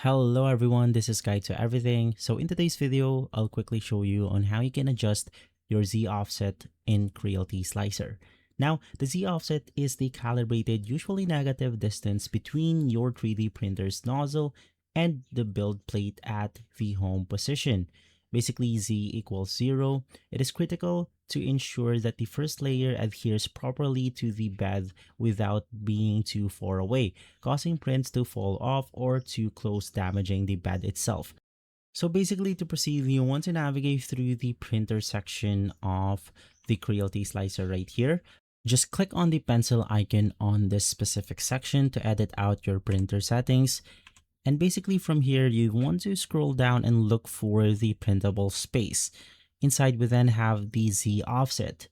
Hello everyone, this is Guide to Everything. So in today's video, I'll quickly show you on how you can adjust your Z offset in Creality Slicer. Now, the Z offset is the calibrated, usually negative distance between your 3D printer's nozzle and the build plate at the home position. Basically, Z equals 0. It is critical to ensure that the first layer adheres properly to the bed without being too far away, causing prints to fall off or too close, damaging the bed itself. So basically, to proceed, you want to navigate through the printer section of the Creality Slicer right here. Just click on the pencil icon on this specific section to edit out your printer settings. And basically from here, you want to scroll down and look for the printable space. Inside, we then have the Z offset.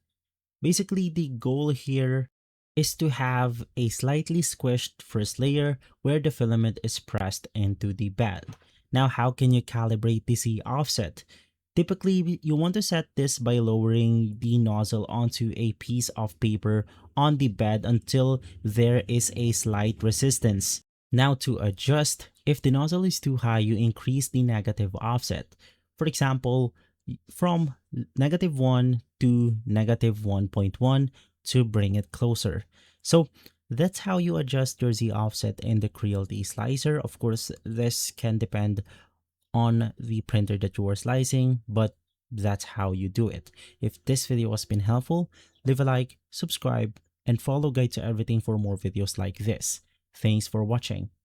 Basically, the goal here is to have a slightly squished first layer where the filament is pressed into the bed. Now, how can you calibrate the Z offset? Typically, you want to set this by lowering the nozzle onto a piece of paper on the bed until there is a slight resistance. Now to adjust, if the nozzle is too high, you increase the negative offset. For example, from -1 to -1.1 to bring it closer. So that's how you adjust your Z offset in the Creality Slicer. Of course, this can depend on the printer that you are slicing, but that's how you do it. If this video has been helpful, leave a like, subscribe, and follow Guide to Everything for more videos like this. Thanks for watching.